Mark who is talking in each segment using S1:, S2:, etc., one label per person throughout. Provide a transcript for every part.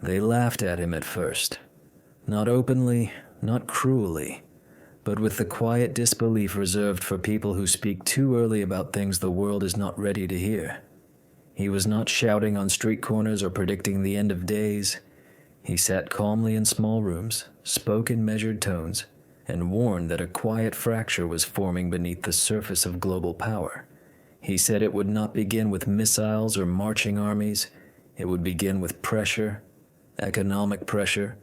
S1: They laughed at him at first, not openly, not cruelly, but with the quiet disbelief reserved for people who speak too early about things the world is not ready to hear. He was not shouting on street corners or predicting the end of days. He sat calmly in small rooms, spoke in measured tones, and warned that a quiet fracture was forming beneath the surface of global power. He said it would not begin with missiles or marching armies. It would begin with pressure, economic pressure,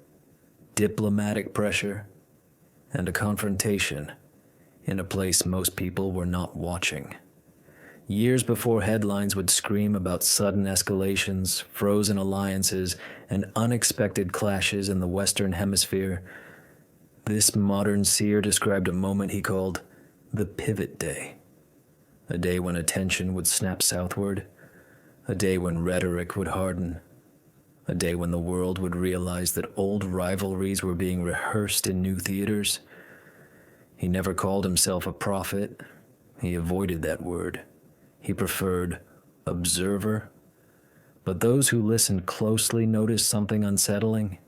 S1: diplomatic pressure, and a confrontation in a place most people were not watching. Years before headlines would scream about sudden escalations, frozen alliances, and unexpected clashes in the Western Hemisphere, this modern seer described a moment he called the pivot day. A day when attention would snap southward, a day when rhetoric would harden, a day when the world would realize that old rivalries were being rehearsed in new theaters. He never called himself a prophet. He avoided that word. He preferred observer. But those who listened closely noticed something unsettling.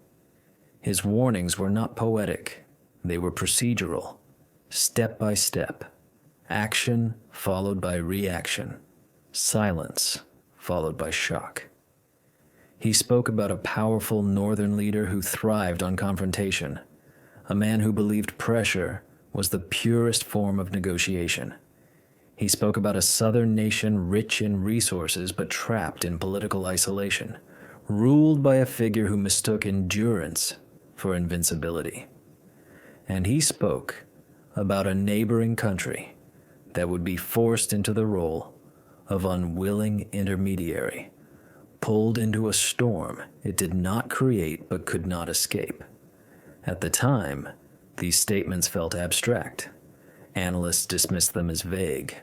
S1: His warnings were not poetic. They were procedural, step by step. Action followed by reaction. Silence followed by shock. He spoke about a powerful northern leader who thrived on confrontation, a man who believed pressure was the purest form of negotiation. He spoke about a southern nation rich in resources but trapped in political isolation, ruled by a figure who mistook endurance for invincibility. And he spoke about a neighboring country that would be forced into the role of unwilling intermediary, pulled into a storm it did not create but could not escape. At the time, these statements felt abstract. Analysts dismissed them as vague.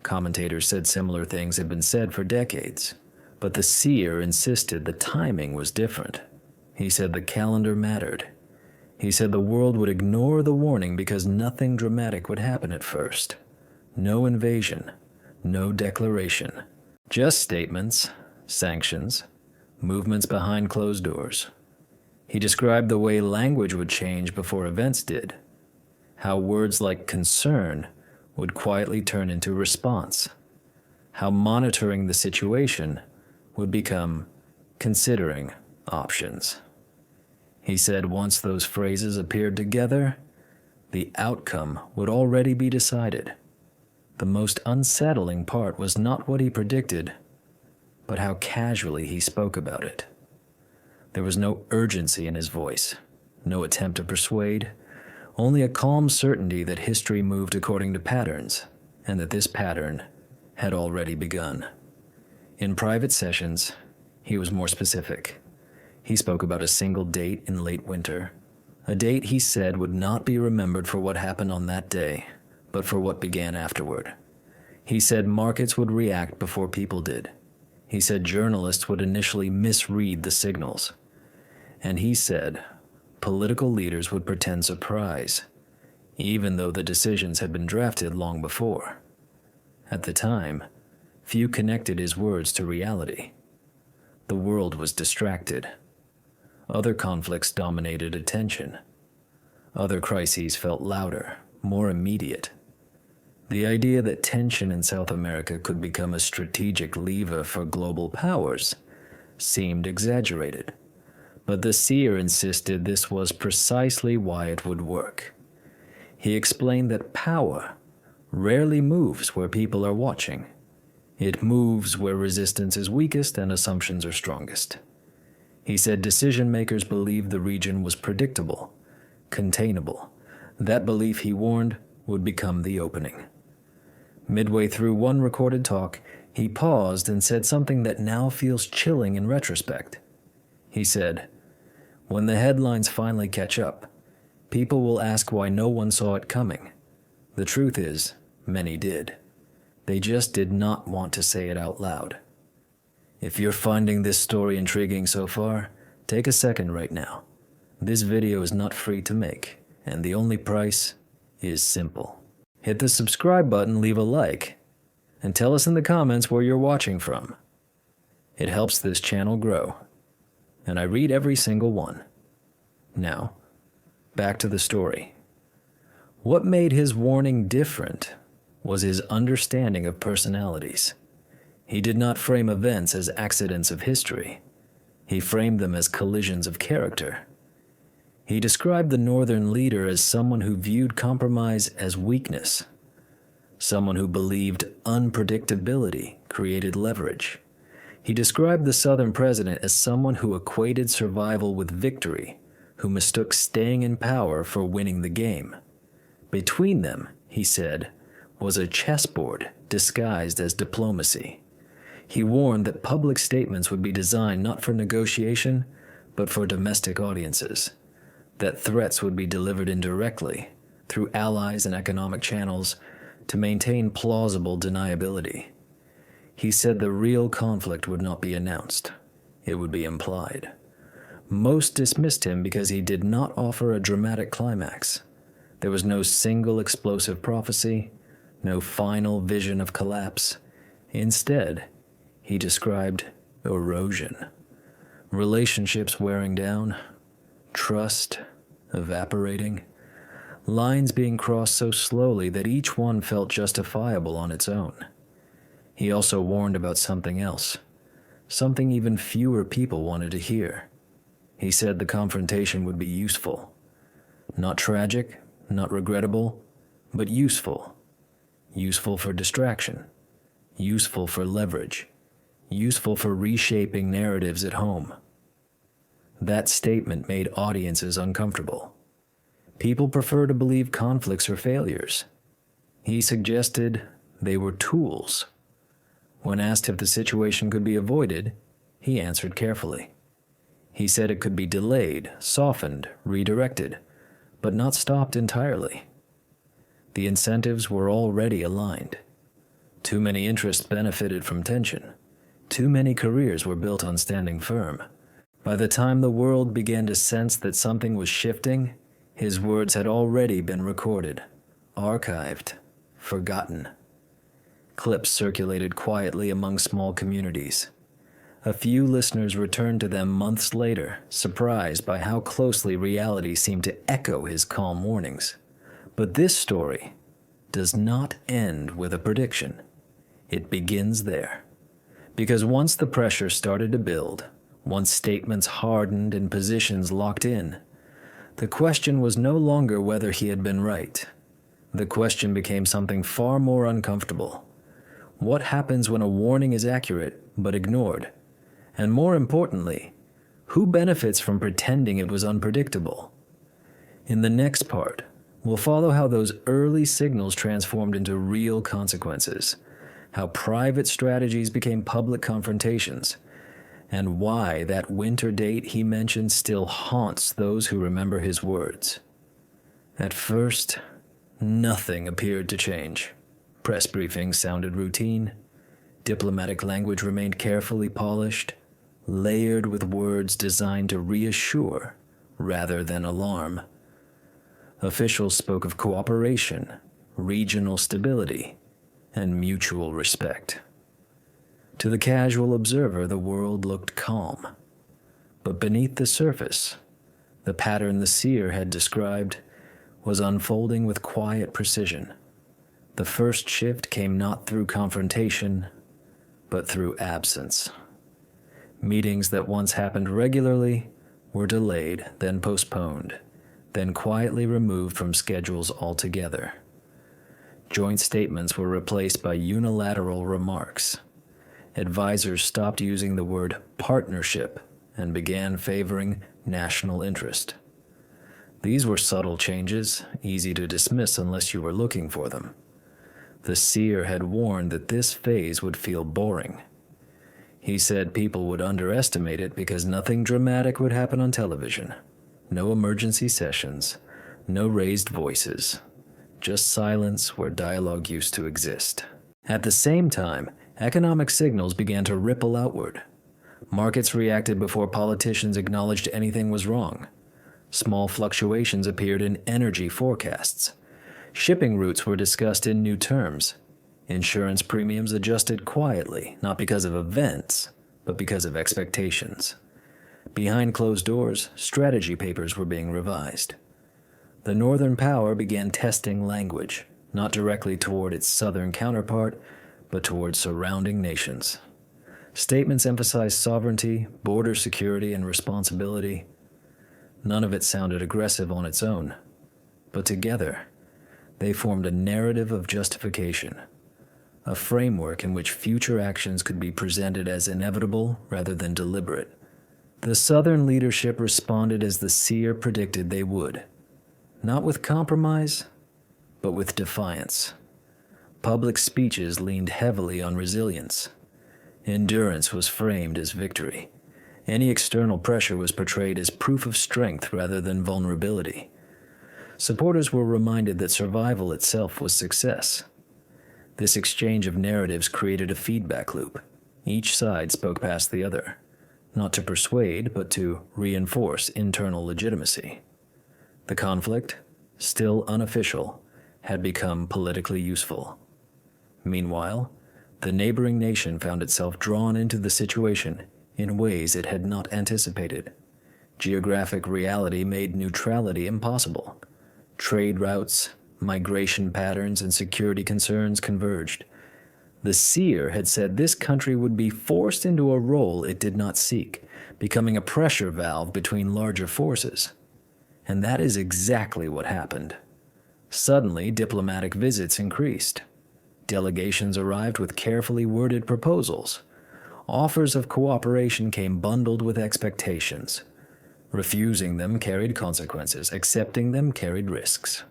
S1: Commentators said similar things had been said for decades, but the seer insisted the timing was different. He said the calendar mattered. He said the world would ignore the warning because nothing dramatic would happen at first. No invasion, no declaration, just statements, sanctions, movements behind closed doors. He described the way language would change before events did, how words like concern would quietly turn into response, how monitoring the situation would become considering options. He said once those phrases appeared together, the outcome would already be decided. The most unsettling part was not what he predicted, but how casually he spoke about it. There was no urgency in his voice, no attempt to persuade, only a calm certainty that history moved according to patterns, and that this pattern had already begun. In private sessions, he was more specific. He spoke about a single date in late winter, a date he said would not be remembered for what happened on that day, but for what began afterward. He said markets would react before people did. He said journalists would initially misread the signals. And he said political leaders would pretend surprise, even though the decisions had been drafted long before. At the time, few connected his words to reality. The world was distracted. Other conflicts dominated attention. Other crises felt louder, more immediate. The idea that tension in South America could become a strategic lever for global powers seemed exaggerated. But the seer insisted this was precisely why it would work. He explained that power rarely moves where people are watching. It moves where resistance is weakest and assumptions are strongest. He said decision-makers believed the region was predictable, containable. That belief, he warned, would become the opening. Midway through one recorded talk, he paused and said something that now feels chilling in retrospect. He said, "When the headlines finally catch up, people will ask why no one saw it coming. The truth is, many did. They just did not want to say it out loud." If you're finding this story intriguing so far, take a second right now. This video is not free to make, and the only price is simple. Hit the subscribe button, leave a like, and tell us in the comments where you're watching from. It helps this channel grow. and I read every single one. Now, back to the story. What made his warning different was his understanding of personalities. He did not frame events as accidents of history. He framed them as collisions of character. He described the Northern leader as someone who viewed compromise as weakness, someone who believed unpredictability created leverage. He described the Southern president as someone who equated survival with victory, who mistook staying in power for winning the game. Between them, he said, was a chessboard disguised as diplomacy. He warned that public statements would be designed not for negotiation, but for domestic audiences, that threats would be delivered indirectly, through allies and economic channels, to maintain plausible deniability. He said the real conflict would not be announced. It would be implied. Most dismissed him because he did not offer a dramatic climax. There was no single explosive prophecy, no final vision of collapse. Instead, he described erosion, relationships wearing down, trust evaporating, lines being crossed so slowly that each one felt justifiable on its own. He also warned about something else, something even fewer people wanted to hear. He said the confrontation would be useful. Not tragic, not regrettable, but useful. Useful for distraction. Useful for leverage. Useful for reshaping narratives at home. That statement made audiences uncomfortable. People prefer to believe conflicts are failures. He suggested they were tools. When asked if the situation could be avoided, he answered carefully. He said it could be delayed, softened, redirected, but not stopped entirely. The incentives were already aligned. Too many interests benefited from tension. Too many careers were built on standing firm. By the time the world began to sense that something was shifting, his words had already been recorded, archived, forgotten. Clips circulated quietly among small communities. A few listeners returned to them months later, surprised by how closely reality seemed to echo his calm warnings. But this story does not end with a prediction. It begins there. Because once the pressure started to build, once statements hardened and positions locked in, the question was no longer whether he had been right. The question became something far more uncomfortable. What happens when a warning is accurate but ignored? And more importantly, who benefits from pretending it was unpredictable? In the next part, we'll follow how those early signals transformed into real consequences, how private strategies became public confrontations, and why that winter date he mentioned still haunts those who remember his words. At first, nothing appeared to change. Press briefings sounded routine. Diplomatic language remained carefully polished, layered with words designed to reassure rather than alarm. Officials spoke of cooperation, regional stability, and mutual respect. To the casual observer, the world looked calm. But beneath the surface, the pattern the seer had described was unfolding with quiet precision. The first shift came not through confrontation, but through absence. Meetings that once happened regularly were delayed, then postponed, then quietly removed from schedules altogether. Joint statements were replaced by unilateral remarks. Advisors stopped using the word partnership and began favoring national interest. These were subtle changes, easy to dismiss unless you were looking for them. The seer had warned that this phase would feel boring. He said people would underestimate it because nothing dramatic would happen on television. No emergency sessions, no raised voices, just silence where dialogue used to exist. At the same time, economic signals began to ripple outward. Markets reacted before politicians acknowledged anything was wrong. Small fluctuations appeared in energy forecasts. Shipping routes were discussed in new terms. Insurance premiums adjusted quietly, not because of events, but because of expectations. Behind closed doors, strategy papers were being revised. The Northern power began testing language, not directly toward its Southern counterpart, but toward surrounding nations. Statements emphasized sovereignty, border security, and responsibility. None of it sounded aggressive on its own, but together, they formed a narrative of justification, a framework in which future actions could be presented as inevitable rather than deliberate. The Southern leadership responded as the seer predicted they would, not with compromise, but with defiance. Public speeches leaned heavily on resilience. Endurance was framed as victory. Any external pressure was portrayed as proof of strength rather than vulnerability. Supporters were reminded that survival itself was success. This exchange of narratives created a feedback loop. Each side spoke past the other, not to persuade, but to reinforce internal legitimacy. The conflict, still unofficial, had become politically useful. Meanwhile, the neighboring nation found itself drawn into the situation in ways it had not anticipated. Geographic reality made neutrality impossible. Trade routes, migration patterns, and security concerns converged. The seer had said this country would be forced into a role it did not seek, becoming a pressure valve between larger forces. And that is exactly what happened. Suddenly, diplomatic visits increased. Delegations arrived with carefully worded proposals. Offers of cooperation came bundled with expectations. Refusing them carried consequences, accepting them carried risks.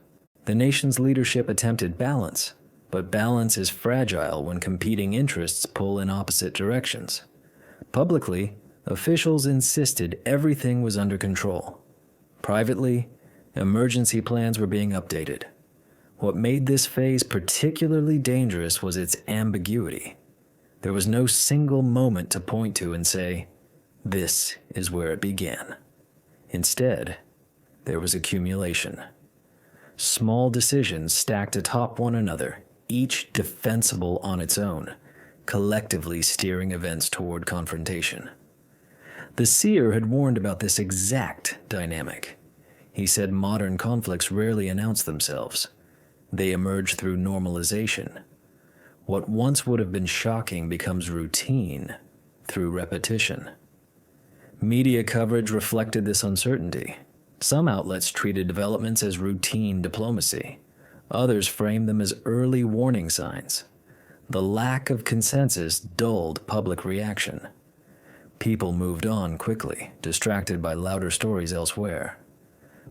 S1: The nation's leadership attempted balance, but balance is fragile when competing interests pull in opposite directions. Publicly, officials insisted everything was under control. Privately, emergency plans were being updated. What made this phase particularly dangerous was its ambiguity. There was no single moment to point to and say, "This is where it began." Instead, there was accumulation. Small decisions stacked atop one another, each defensible on its own, collectively steering events toward confrontation. The seer had warned about this exact dynamic. He said modern conflicts rarely announce themselves. They emerge through normalization. What once would have been shocking becomes routine through repetition. Media coverage reflected this uncertainty. Some outlets treated developments as routine diplomacy. Others framed them as early warning signs. The lack of consensus dulled public reaction. People moved on quickly, distracted by louder stories elsewhere.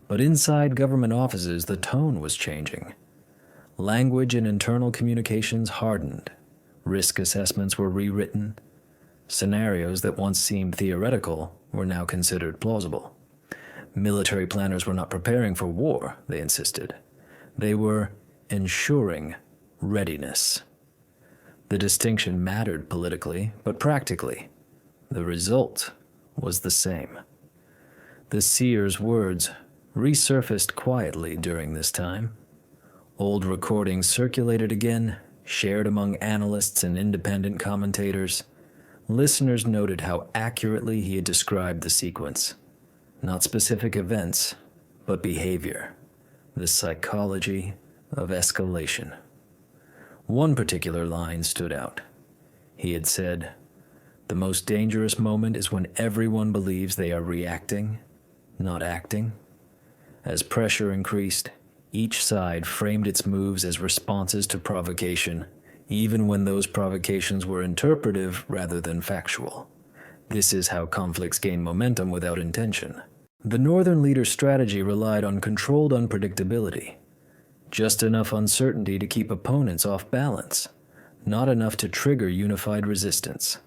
S1: But inside government offices, the tone was changing. Language and internal communications hardened. Risk assessments were rewritten. Scenarios that once seemed theoretical were now considered plausible. Military planners were not preparing for war, they insisted. They were ensuring readiness. The distinction mattered politically, but practically, the result was the same. The seer's words resurfaced quietly during this time. Old recordings circulated again, shared among analysts and independent commentators. Listeners noted how accurately he had described the sequence. Not specific events, but behavior. The psychology of escalation. One particular line stood out. He had said, "The most dangerous moment is when everyone believes they are reacting, not acting." As pressure increased, each side framed its moves as responses to provocation, even when those provocations were interpretive rather than factual. This is how conflicts gain momentum without intention. The Northern leader's strategy relied on controlled unpredictability. Just enough uncertainty to keep opponents off balance, not enough to trigger unified resistance.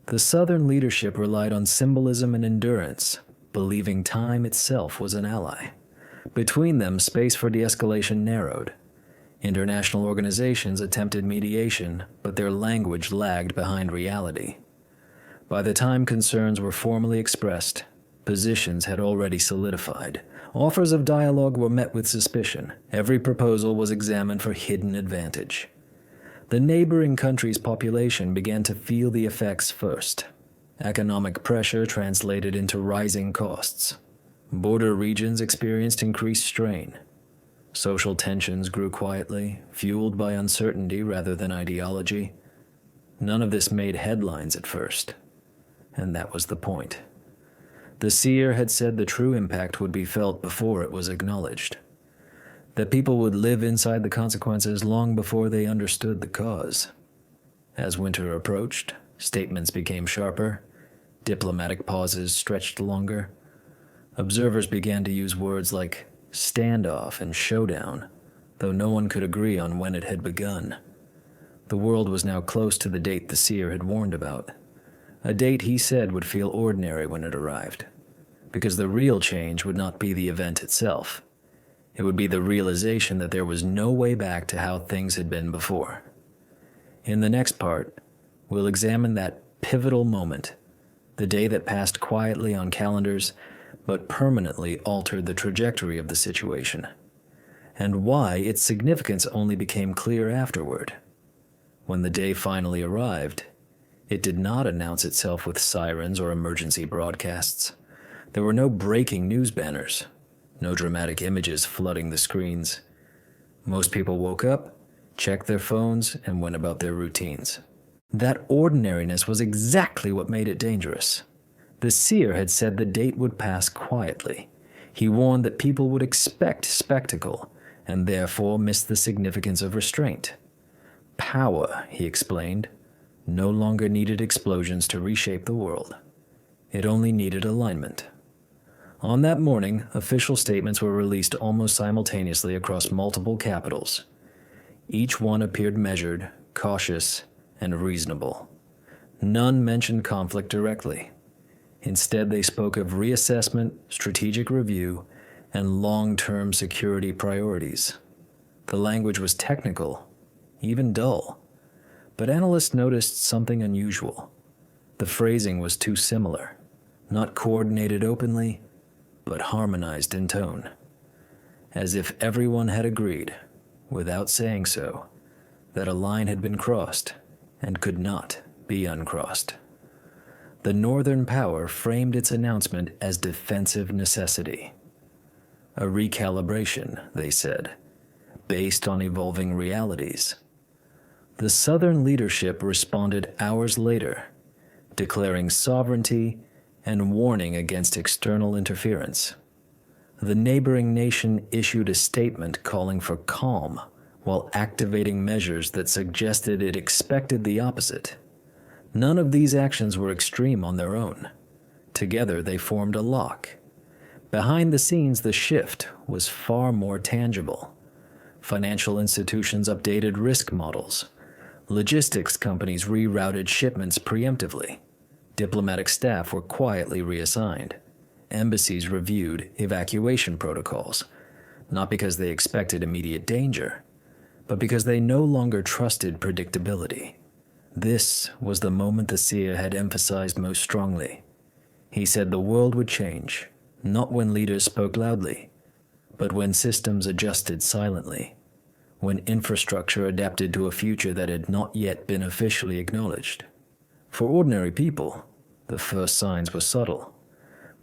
S1: The Southern leadership relied on symbolism and endurance, believing time itself was an ally. Between them, space for de-escalation narrowed. International organizations attempted mediation, but their language lagged behind reality. By the time concerns were formally expressed, positions had already solidified. Offers of dialogue were met with suspicion. Every proposal was examined for hidden advantage. The neighboring country's population began to feel the effects first. Economic pressure translated into rising costs. Border regions experienced increased strain. Social tensions grew quietly, fueled by uncertainty rather than ideology. None of this made headlines at first, and that was the point. The seer had said the true impact would be felt before it was acknowledged, that people would live inside the consequences long before they understood the cause. As winter approached, statements became sharper, diplomatic pauses stretched longer. Observers began to use words like standoff and showdown, though no one could agree on when it had begun. The world was now close to the date the seer had warned about, a date he said would feel ordinary when it arrived, because the real change would not be the event itself. It would be the realization that there was no way back to how things had been before. In the next part, we'll examine that pivotal moment, the day that passed quietly on calendars but permanently altered the trajectory of the situation, and why its significance only became clear afterward. When the day finally arrived, it did not announce itself with sirens or emergency broadcasts. There were no breaking news banners, no dramatic images flooding the screens. Most people woke up, checked their phones, and went about their routines. That ordinariness was exactly what made it dangerous. The seer had said the date would pass quietly. He warned that people would expect spectacle, and therefore miss the significance of restraint. Power, he explained, no longer needed explosions to reshape the world. It only needed alignment. On that morning, official statements were released almost simultaneously across multiple capitals. Each one appeared measured, cautious, and reasonable. None mentioned conflict directly. Instead, they spoke of reassessment, strategic review, and long-term security priorities. The language was technical, even dull, but analysts noticed something unusual. The phrasing was too similar, not coordinated openly, but harmonized in tone, as if everyone had agreed, without saying so, that a line had been crossed and could not be uncrossed. The Northern Power framed its announcement as defensive necessity. A recalibration, they said, based on evolving realities. The Southern leadership responded hours later, declaring sovereignty and warning against external interference. The neighboring nation issued a statement calling for calm while activating measures that suggested it expected the opposite. None of these actions were extreme on their own. Together they formed a lock. Behind the scenes, the shift was far more tangible. Financial institutions updated risk models. Logistics companies rerouted shipments preemptively. Diplomatic staff were quietly reassigned. Embassies reviewed evacuation protocols, not because they expected immediate danger, but because they no longer trusted predictability. This was the moment the seer had emphasized most strongly. He said the world would change, not when leaders spoke loudly, but when systems adjusted silently, when infrastructure adapted to a future that had not yet been officially acknowledged. For ordinary people, the first signs were subtle.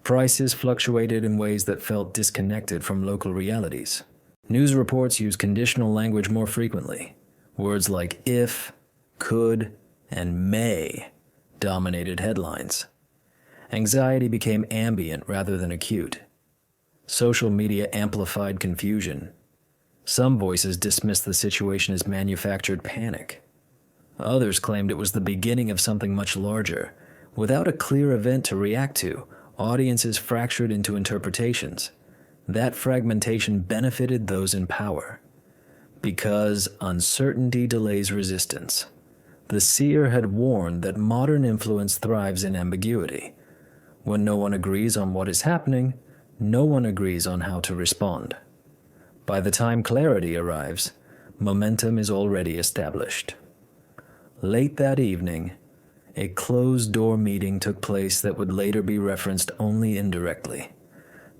S1: Prices fluctuated in ways that felt disconnected from local realities. News reports used conditional language more frequently. Words like if, could, and may dominated headlines. Anxiety became ambient rather than acute. Social media amplified confusion. Some voices dismissed the situation as manufactured panic. Others claimed it was the beginning of something much larger. Without a clear event to react to, audiences fractured into interpretations. That fragmentation benefited those in power. Because uncertainty delays resistance. The seer had warned that modern influence thrives in ambiguity. When no one agrees on what is happening, no one agrees on how to respond. By the time clarity arrives, momentum is already established. Late that evening, a closed-door meeting took place that would later be referenced only indirectly.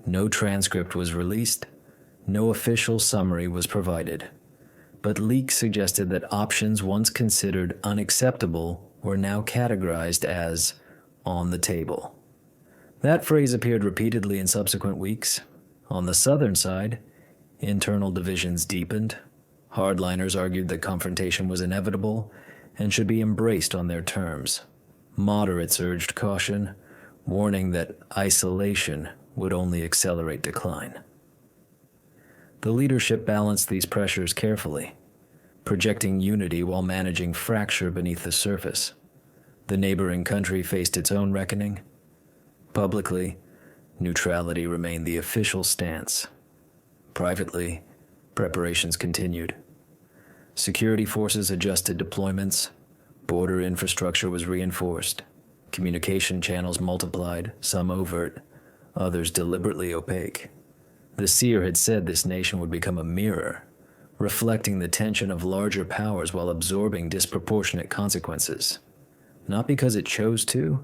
S1: No transcript was released, no official summary was provided, but leaks suggested that options once considered unacceptable were now categorized as on the table. That phrase appeared repeatedly in subsequent weeks. On the southern side, internal divisions deepened. Hardliners argued that confrontation was inevitable and should be embraced on their terms. Moderates urged caution, warning that isolation would only accelerate decline. The leadership balanced these pressures carefully, projecting unity while managing fracture beneath the surface. The neighboring country faced its own reckoning. Publicly, neutrality remained the official stance. Privately, preparations continued. Security forces adjusted deployments, border infrastructure was reinforced, communication channels multiplied, some overt, others deliberately opaque. The seer had said this nation would become a mirror, reflecting the tension of larger powers while absorbing disproportionate consequences. Not because it chose to,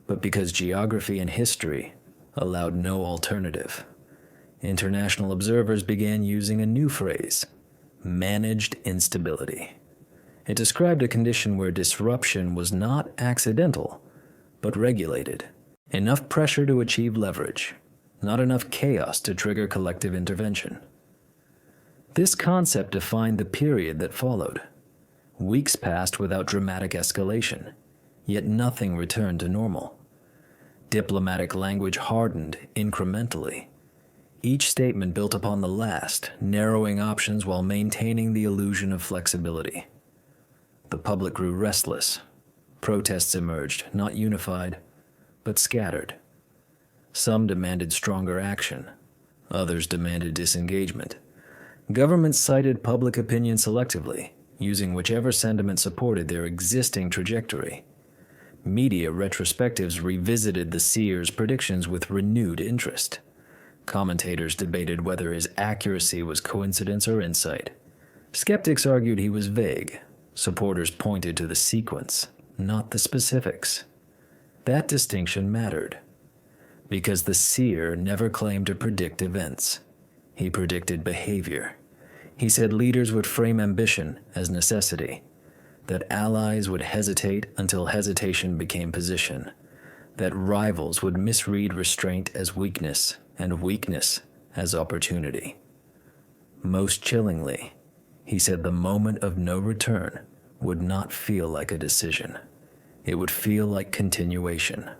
S1: but because geography and history allowed no alternative. International observers began using a new phrase, managed instability. It described a condition where disruption was not accidental, but regulated. Enough pressure to achieve leverage, not enough chaos to trigger collective intervention. This concept defined the period that followed. Weeks passed without dramatic escalation, yet nothing returned to normal. Diplomatic language hardened incrementally. Each statement built upon the last, narrowing options while maintaining the illusion of flexibility. The public grew restless. Protests emerged, not unified, but scattered. Some demanded stronger action. Others demanded disengagement. Governments cited public opinion selectively, using whichever sentiment supported their existing trajectory. Media retrospectives revisited the seer's predictions with renewed interest. Commentators debated whether his accuracy was coincidence or insight. Skeptics argued he was vague. Supporters pointed to the sequence, not the specifics. That distinction mattered, because the seer never claimed to predict events. He predicted behavior. He said leaders would frame ambition as necessity, that allies would hesitate until hesitation became position, that rivals would misread restraint as weakness and weakness as opportunity. Most chillingly, he said the moment of no return would not feel like a decision. It would feel like continuation.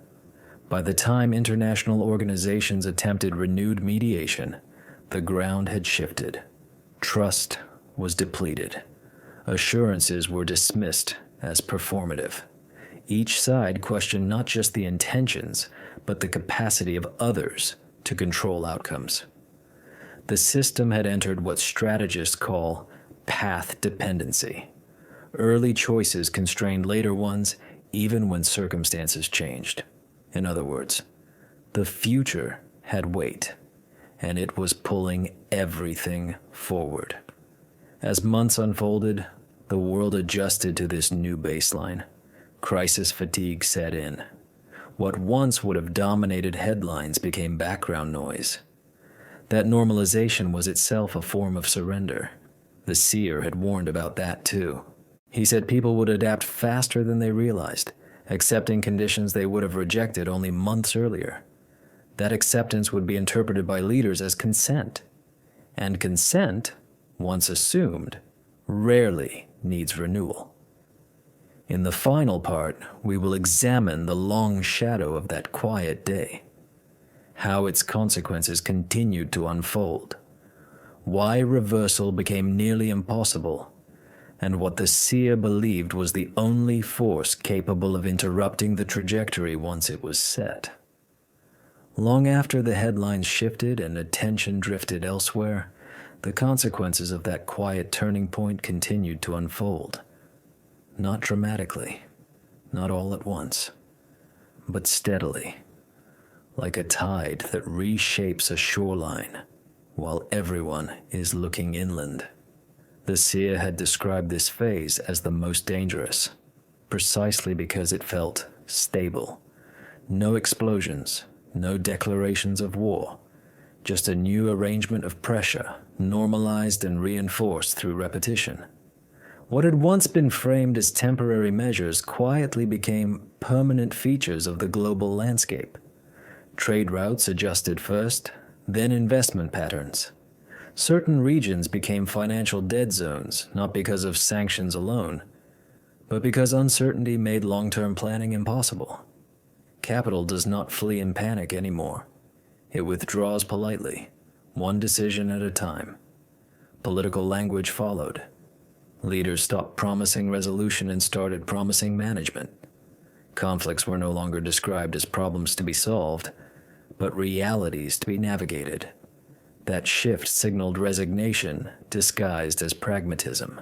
S1: By the time international organizations attempted renewed mediation, the ground had shifted. Trust was depleted. Assurances were dismissed as performative. Each side questioned not just the intentions, but the capacity of others to control outcomes. The system had entered what strategists call path dependency. Early choices constrained later ones even when circumstances changed. In other words, the future had weight, and it was pulling everything forward. As months unfolded, the world adjusted to this new baseline. Crisis fatigue set in. What once would have dominated headlines became background noise. That normalization was itself a form of surrender. The seer had warned about that too. He said people would adapt faster than they realized, accepting conditions they would have rejected only months earlier. That acceptance would be interpreted by leaders as consent. And consent, once assumed, rarely needs renewal. In the final part, we will examine the long shadow of that quiet day, how its consequences continued to unfold, why reversal became nearly impossible, and what the seer believed was the only force capable of interrupting the trajectory once it was set. Long after the headlines shifted and attention drifted elsewhere, the consequences of that quiet turning point continued to unfold. Not dramatically, not all at once, but steadily, like a tide that reshapes a shoreline while everyone is looking inland. The seer had described this phase as the most dangerous, precisely because it felt stable. No explosions, no declarations of war, just a new arrangement of pressure, normalized and reinforced through repetition. What had once been framed as temporary measures quietly became permanent features of the global landscape. Trade routes adjusted first, then investment patterns. Certain regions became financial dead zones, not because of sanctions alone, but because uncertainty made long-term planning impossible. Capital does not flee in panic anymore. It withdraws politely, one decision at a time. Political language followed. Leaders stopped promising resolution and started promising management. Conflicts were no longer described as problems to be solved, but realities to be navigated. That shift signaled resignation disguised as pragmatism.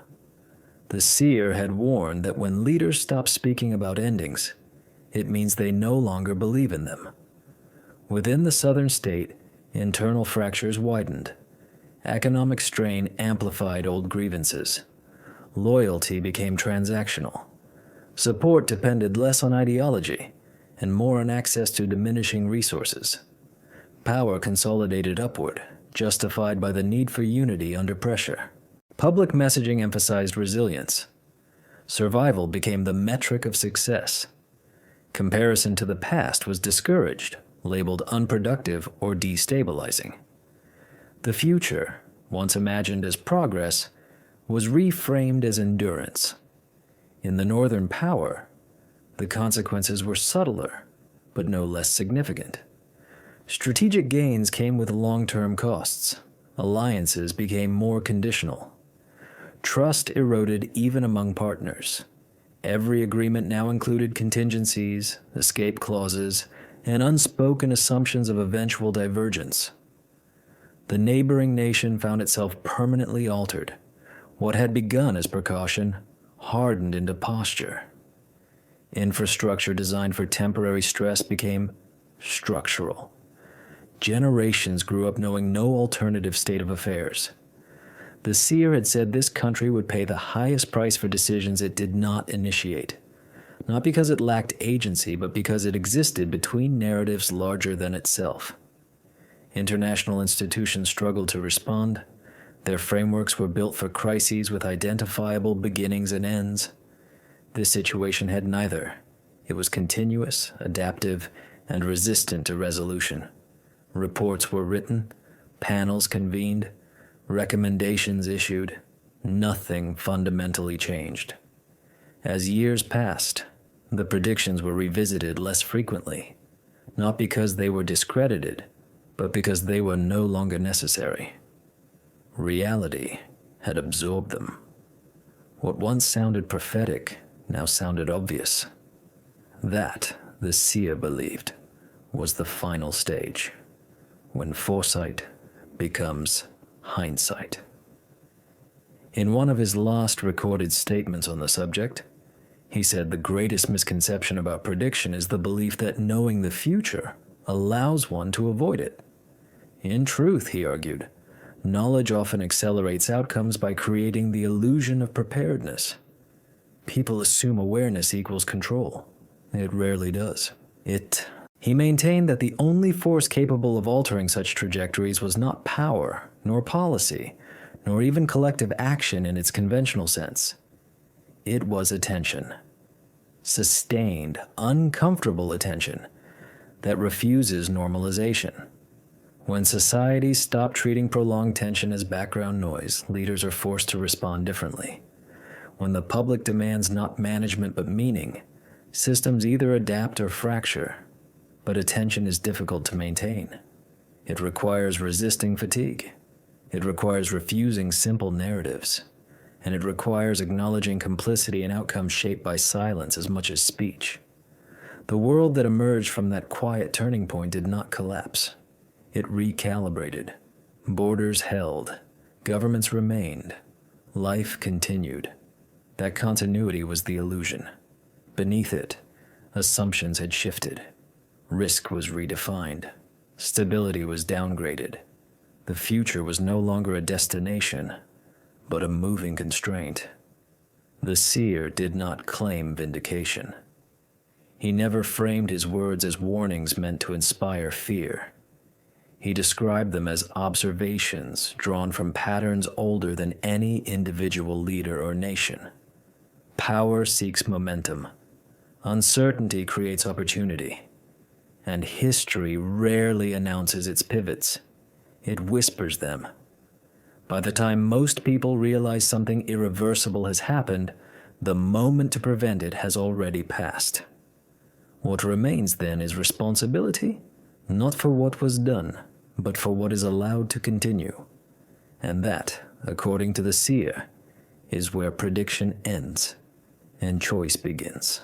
S1: The seer had warned that when leaders stop speaking about endings, it means they no longer believe in them. Within the southern state, internal fractures widened. Economic strain amplified old grievances. Loyalty became transactional. Support depended less on ideology and more on access to diminishing resources. Power consolidated upward, justified by the need for unity under pressure. Public messaging emphasized resilience. Survival became the metric of success. Comparison to the past was discouraged, labeled unproductive or destabilizing. The future, once imagined as progress, was reframed as endurance. In the Northern power, the consequences were subtler, but no less significant. Strategic gains came with long-term costs. Alliances became more conditional. Trust eroded even among partners. Every agreement now included contingencies, escape clauses, and unspoken assumptions of eventual divergence. The neighboring nation found itself permanently altered. What had begun as precaution hardened into posture. Infrastructure designed for temporary stress became structural. Generations grew up knowing no alternative state of affairs. The seer had said this country would pay the highest price for decisions it did not initiate, not because it lacked agency, but because it existed between narratives larger than itself. International institutions struggled to respond. Their frameworks were built for crises with identifiable beginnings and ends. This situation had neither. It was continuous, adaptive, and resistant to resolution. Reports were written, panels convened, recommendations issued. Nothing fundamentally changed. As years passed, the predictions were revisited less frequently, not because they were discredited, but because they were no longer necessary. Reality had absorbed them. What once sounded prophetic now sounded obvious. That, the seer believed, was the final stage, when foresight becomes hindsight. In one of his last recorded statements on the subject, he said the greatest misconception about prediction is the belief that knowing the future allows one to avoid it. In truth, he argued, knowledge often accelerates outcomes by creating the illusion of preparedness. People assume awareness equals control. It rarely does. He maintained that the only force capable of altering such trajectories was not power, nor policy, nor even collective action in its conventional sense. It was attention. Sustained, uncomfortable attention that refuses normalization. When societies stop treating prolonged tension as background noise, leaders are forced to respond differently. When the public demands not management but meaning, systems either adapt or fracture, but attention is difficult to maintain. It requires resisting fatigue. It requires refusing simple narratives. And it requires acknowledging complicity in outcomes shaped by silence as much as speech. The world that emerged from that quiet turning point did not collapse. It recalibrated. Borders held. Governments remained. Life continued. That continuity was the illusion. Beneath it, assumptions had shifted. Risk was redefined. Stability was downgraded. The future was no longer a destination, but a moving constraint. The seer did not claim vindication. He never framed his words as warnings meant to inspire fear. He described them as observations drawn from patterns older than any individual leader or nation. Power seeks momentum. Uncertainty creates opportunity. And history rarely announces its pivots. It whispers them. By the time most people realize something irreversible has happened, the moment to prevent it has already passed. What remains then is responsibility, not for what was done, but for what is allowed to continue. And that, according to the seer, is where prediction ends and choice begins.